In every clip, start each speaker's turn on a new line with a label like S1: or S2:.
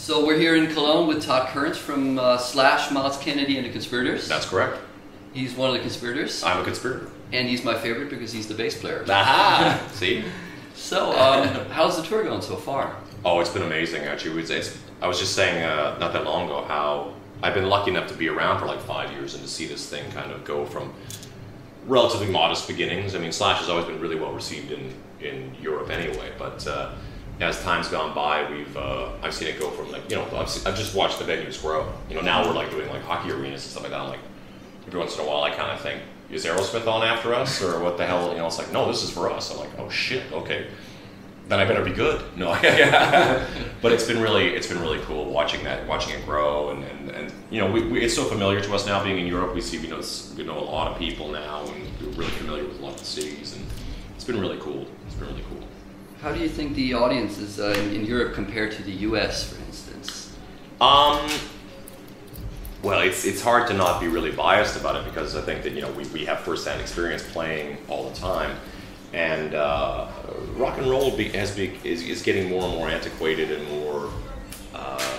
S1: So we're here in Cologne with Todd Kerns from Slash, Myles, Kennedy, and the Conspirators.
S2: That's correct.
S1: He's one of the Conspirators.
S2: I'm a conspirator.
S1: And he's my favorite because he's the bass player.
S2: Aha! See?
S1: So, how's the tour going so far?
S2: Oh, it's been amazing, actually. I was just saying not that long ago how I've been lucky enough to be around for like 5 years and to see this thing kind of go from relatively modest beginnings. I mean, Slash has always been really well received in Europe anyway, but as time's gone by, I've seen it go from like, I've just watched the venues grow. Now we're like doing like hockey arenas and stuff like that. I'm like, every once in a while I kind of think, is Aerosmith on after us or what the hell? It's like, no, this is for us. I'm like, oh shit, okay. Then I better be good. No, but it's been really cool watching it grow, and it's so familiar to us now being in Europe. We know a lot of people now, and we're really familiar with a lot of the cities, and it's been really cool. It's been really cool.
S1: How do you think the audience is in Europe compared to the U.S., for instance?
S2: Well, it's hard to not be really biased about it because I think that we have first-hand experience playing all the time. And rock and roll is getting more and more antiquated and more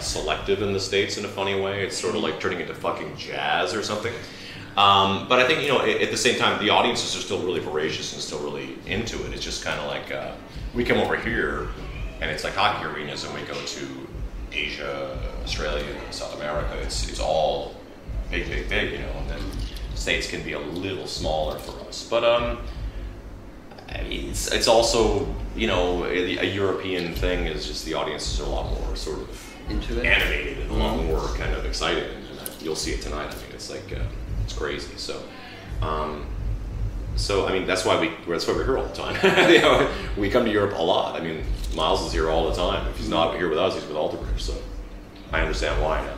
S2: selective in the States in a funny way. It's sort of like turning into fucking jazz or something. But I think, at the same time, the audiences are still really voracious and still really into it. It's just kind of like, we come over here and it's like hockey arenas, and we go to Asia, Australia, South America. It's all big, and then States can be a little smaller for us. But it's also, a European thing is just the audiences are a lot more sort of
S1: into it,
S2: animated and a lot more kind of excited, and you'll see it tonight. I mean, it's like it's crazy. So, I mean, that's why we're here all the time. We come to Europe a lot. I mean, Myles is here all the time. If he's not here with us, he's with Alterbridge. So, I understand why now.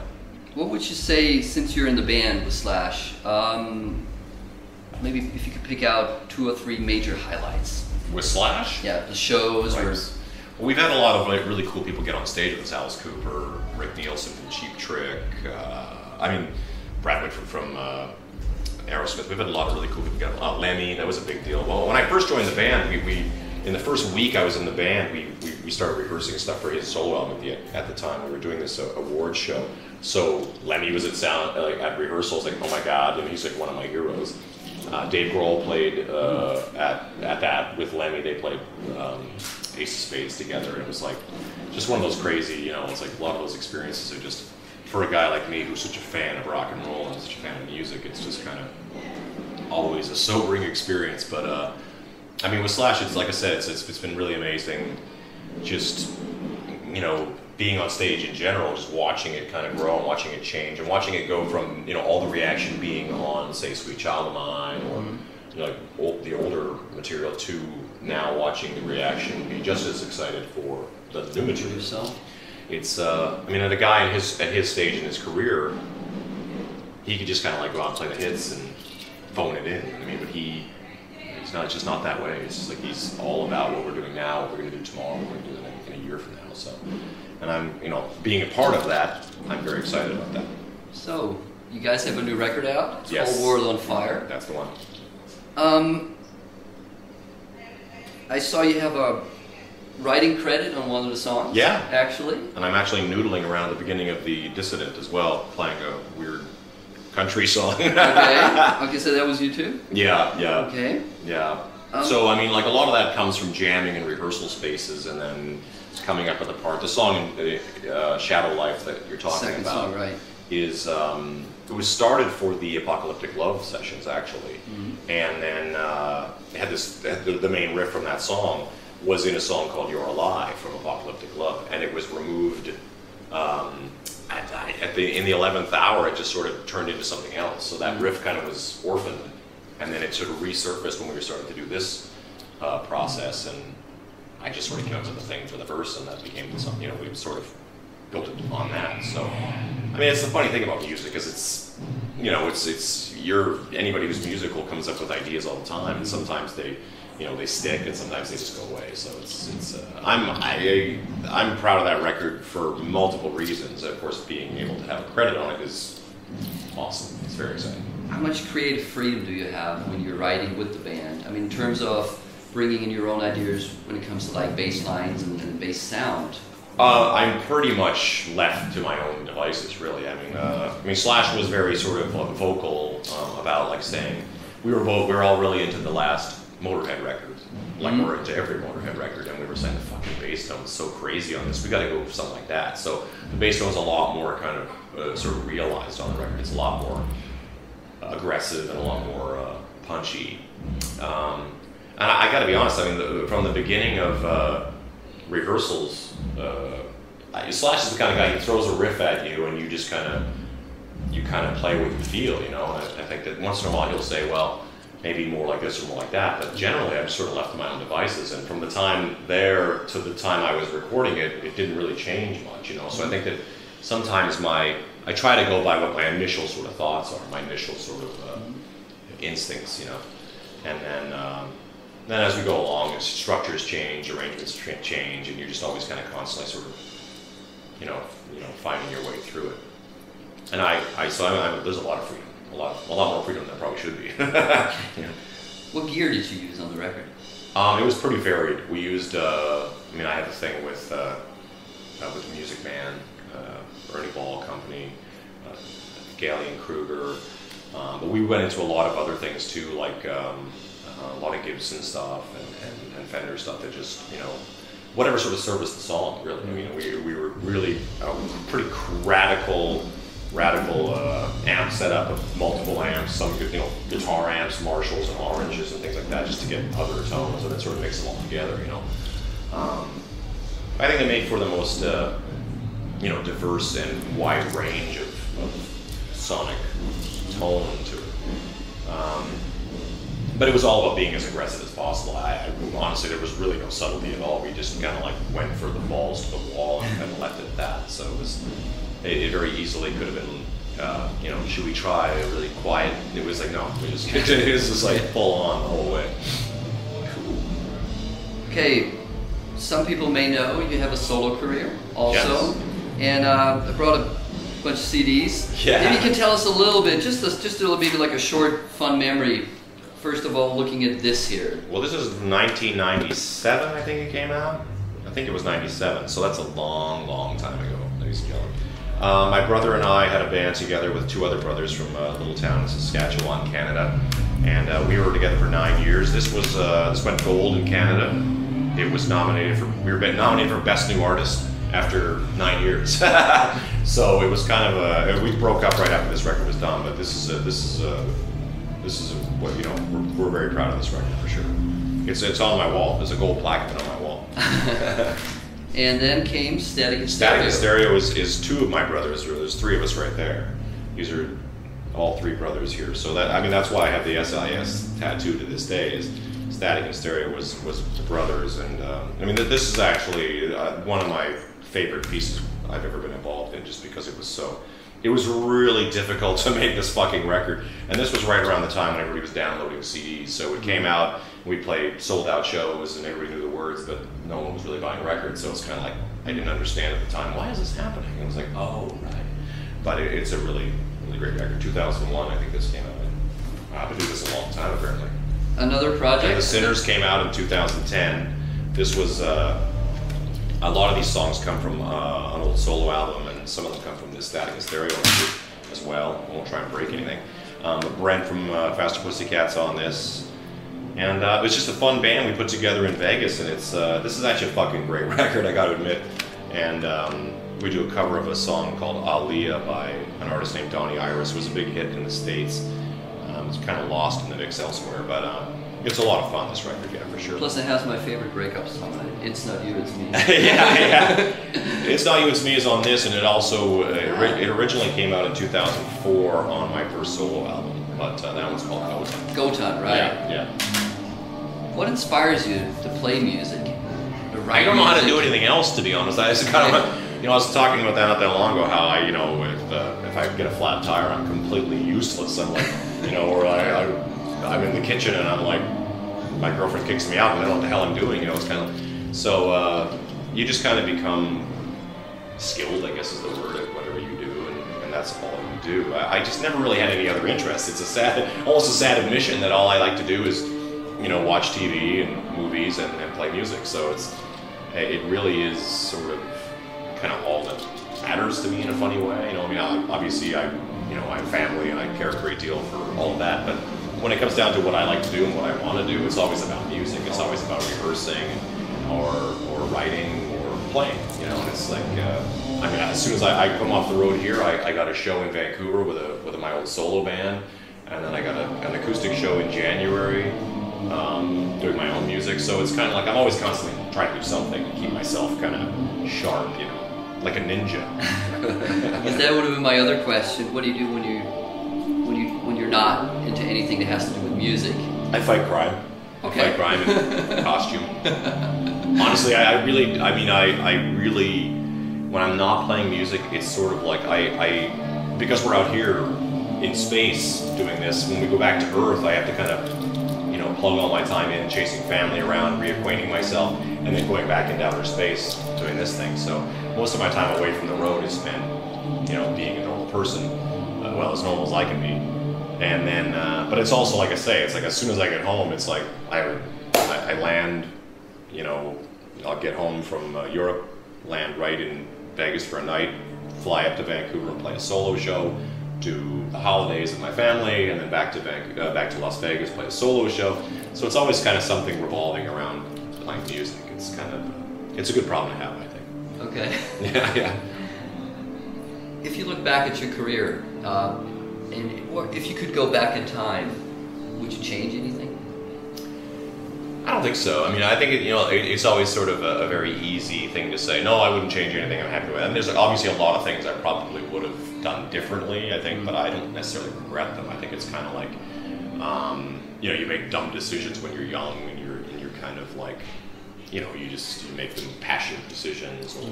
S1: What would you say, since you're in the band with Slash? Maybe if you could pick out 2 or 3 major highlights.
S2: With Slash?
S1: Yeah, the shows.
S2: Right. Well, we've had a lot of really cool people get on stage with us. Alice Cooper, Rick Nielsen from Cheap Trick. Brad Whitford from Aerosmith. We've had a lot of really cool people get on. Lemmy, that was a big deal. Well, when I first joined the band, we in the first week I was in the band, we started rehearsing stuff for his solo album at the time. We were doing this award show. So Lemmy was at rehearsals, like, oh my God, and he's like one of my heroes. Dave Grohl played at that with Lemmy. They played Ace of Spades together. It was like just one of those crazy, it's like a lot of those experiences are just, for a guy like me who's such a fan of rock and roll and such a fan of music, it's just kind of always a sobering experience. But I mean, with Slash, it's like I said, it's been really amazing. Just being on stage in general, just watching it kind of grow and watching it change and watching it go from all the reaction being on, say, Sweet Child of Mine or like the older material to now watching the reaction be just as excited for the new material.
S1: So
S2: it's I mean, at a guy at his stage in his career, he could just kind of like go out and play the hits and phone it in. I mean, but he's just not that way. It's just like he's all about what we're doing now, what we're going to do tomorrow, what we're going to do in a year from now. So. And I'm, being a part of that, I'm very excited about that.
S1: So, you guys have a new record out. It's
S2: Yes.
S1: called World on Fire.
S2: That's the one.
S1: I saw you have a writing credit on one of the songs.
S2: Yeah.
S1: Actually.
S2: And I'm actually noodling around the beginning of The Dissident as well, playing a weird country song.
S1: Okay, so that was you too?
S2: Yeah.
S1: Okay.
S2: Yeah. So, I mean, like a lot of that comes from jamming in rehearsal spaces and then coming up with a part. The song Shadow Life that you're talking
S1: Second
S2: about
S1: song, right.
S2: is it was started for the Apocalyptic Love sessions actually, and then had the main riff from that song was in a song called You're Alive from Apocalyptic Love, and it was removed in the 11th hour. It just sort of turned into something else, so that riff kind of was orphaned, and then it sort of resurfaced when we were starting to do this process, and I just sort of came up with the thing for the verse, and that became something, we sort of built it on that. So, I mean, it's the funny thing about music is it's anybody who's musical comes up with ideas all the time, and sometimes they stick, and sometimes they just go away. So I'm proud of that record for multiple reasons. Of course, being able to have a credit on it is awesome. It's very exciting.
S1: How much creative freedom do you have when you're writing with the band? I mean, in terms of bringing in your own ideas when it comes to like bass lines and bass sound.
S2: I'm pretty much left to my own devices, really. I mean, Slash was very sort of vocal about like saying we were all really into the last Motorhead record, like we're into every Motorhead record, and we were saying the fucking bass tone is so crazy on this. We got to go with something like that. So the bass tone is a lot more kind of sort of realized on the record. It's a lot more aggressive and a lot more punchy. And I got to be honest. I mean, from the beginning of rehearsals, Slash is the kind of guy who throws a riff at you, and you just kind of play what you feel, you know. And I think that once in a while he'll say, well, maybe more like this or more like that. But generally, I'm sort of left to my own devices. And from the time there to the time I was recording it, it didn't really change much, you know. So I think that sometimes I try to go by what my initial sort of thoughts are, my initial sort of instincts, you know. And then as we go along, as structures change, arrangements change, and you're just always kind of constantly sort of, you know, finding your way through it. And there's a lot of freedom, a lot more freedom than there probably should be. Yeah.
S1: What gear did you use on the record?
S2: It was pretty varied. We used, I had the thing with Music Man, Ernie Ball Company, Galley and Kruger, but we went into a lot of other things too, like a lot of Gibson stuff and Fender stuff that just, you know, whatever sort of serviced the song, really. I mean, we were really pretty radical amp setup of multiple amps, some guitar amps, Marshalls and Oranges and things like that, just to get other tones and then sort of mix them all together, you know. I think it made for the most diverse and wide range of sonic tone to it. But it was all about being as aggressive as possible. Honestly, there was really no subtlety at all. We just kind of like went for the balls to the wall and kind of left it at that. So it very easily could have been, should we try a really quiet? It was like, no, it was just like full on the whole way.
S1: Cool. Okay, some people may know you have a solo career also. Yes. And I brought a bunch of CDs.
S2: Yeah.
S1: Maybe you can tell us a little bit, just maybe like a short, fun memory. First of all, looking at this here.
S2: Well, this is 1997, I think it came out. I think it was 97, so that's a long, long time ago, ladies and gentlemen. My brother and I had a band together with two other brothers from a little town in Saskatchewan, Canada, and we were together for 9 years. This went gold in Canada. It was nominated we were nominated for Best New Artist after 9 years. So it was kind of we broke up right after this record was done, but this is what, you know, we're very proud of this record for sure. It's on my wall. There's a gold plaque of it on my wall.
S1: And then came Static and Stereo.
S2: Static and Stereo is two of my brothers. There's three of us right there. These are all three brothers here. So that's why I have the SIS tattoo to this day. Is Static and Stereo was the brothers, and this is actually one of my favorite pieces I've ever been involved in, just because it was really difficult to make this fucking record. And this was right around the time when everybody was downloading CDs. So it came out, we played sold out shows and everybody knew the words, but no one was really buying records. So it's kind of like, I didn't understand at the time, why is this happening? And it was like, oh, right. But it's a really, really great record. 2001, I think this came out. I've been doing this a long time, apparently.
S1: Another project?
S2: And The Sinners came out in 2010. This was, a lot of these songs come from an old solo album, and some of them come from this Static and Stereo record as well. I won't try and break anything. But Brent from Faster Pussycat's on this. And it was just a fun band we put together in Vegas, and this is actually a fucking great record, I gotta admit. And we do a cover of a song called Aaliyah by an artist named Donnie Iris. It was a big hit in the States. It's kind of lost in the mix elsewhere, but it's a lot of fun, this record, yeah, for sure.
S1: Plus it has my favorite breakup song on it. It's Not You, It's Me.
S2: yeah. It's Not You, It's Me is on this, and it also, it originally came out in 2004 on my first solo album, but that one's called Gotan.
S1: Gotan, right?
S2: Yeah.
S1: What inspires you to play music?
S2: I don't know how to do anything else, to be honest. I just kind of, I was talking about that not that long ago, how if I get a flat tire, I'm completely useless. I'm like, or I'm in the kitchen and I'm like, my girlfriend kicks me out and I don't know what the hell I'm doing. It's kind of, so you just kind of become skilled, I guess is the word, at whatever you do, and that's all you do. I just never really had any other interests. It's almost a sad admission that all I like to do is, watch TV and movies and play music. So it really is sort of kind of all that matters to me in a funny way. You know, I mean, obviously I have family and I care a great deal for all of that, but when it comes down to what I like to do and what I want to do, it's always about music. It's always about rehearsing or writing or playing, you know, and it's like, I mean, as soon as I come off the road here, I got a show in Vancouver with my old solo band, and then I got an acoustic show in January, doing my own music, so it's kind of like I'm always constantly trying to do something to keep myself kind of sharp, you know, like a ninja.
S1: Because that would have been my other question. What do you do when you're not into anything that has to do with music?
S2: I fight crime.
S1: Okay.
S2: I fight crime in costume. Honestly, I really, when I'm not playing music, it's sort of like because we're out here in space doing this, when we go back to Earth, I have to kind of, you know, plug all my time in chasing family around, reacquainting myself, and then going back into outer space doing this thing. So most of my time away from the road is spent, you know, being a normal person, well, as normal as I can be. And then, but it's also, like I say, it's like as soon as I get home, it's like I land, you know, I'll get home from Europe, land right in Vegas for a night, fly up to Vancouver and play a solo show, do the holidays with my family, and then back to Las Vegas, play a solo show. So it's always kind of something revolving around playing music. It's kind of, it's a good problem to have, I think.
S1: Okay.
S2: Yeah.
S1: If you look back at your career, or if you could go back in time, would you change anything?
S2: I don't think so. I mean, I think it's always sort of a very easy thing to say. No, I wouldn't change anything. I'm happy with it. And there's obviously a lot of things I probably would have done differently, I think, but I don't necessarily regret them. I think it's kind of like, you know, you make dumb decisions when you're young, and you're kind of like, you know, you make them passionate decisions, or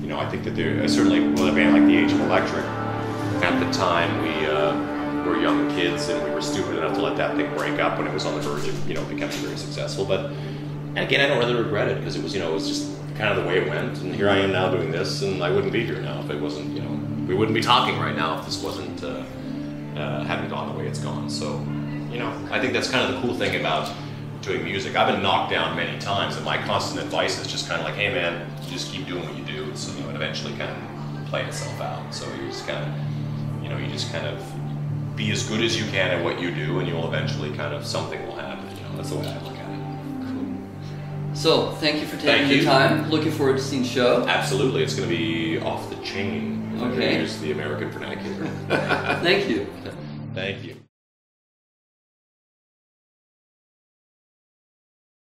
S2: you know, I think that there certainly with a band like the Age of Electric, at the time we were young kids and we were stupid enough to let that thing break up when it was on the verge of, you know, becoming very successful. But again, I don't really regret it, because it was, you know, it was just kind of the way it went, and here I am now doing this, and I wouldn't be here now if it wasn't, you know, we wouldn't be talking right now if this wasn't hadn't gone the way it's gone. So, you know, I think that's kind of the cool thing about doing music. I've been knocked down many times, and my constant advice is just kind of like, hey man, you just keep doing what you do, so, you know, it eventually kind of play itself out. So you just kind of, you know, you just kind of be as good as you can at what you do, and you'll eventually kind of, something will happen. You know, that's the way I look at it.
S1: Cool. So, thank you for taking the time. Looking forward to seeing the show.
S2: Absolutely. It's going to be off the chain.
S1: Okay.
S2: Use the American vernacular.
S1: Thank you.
S2: Thank you.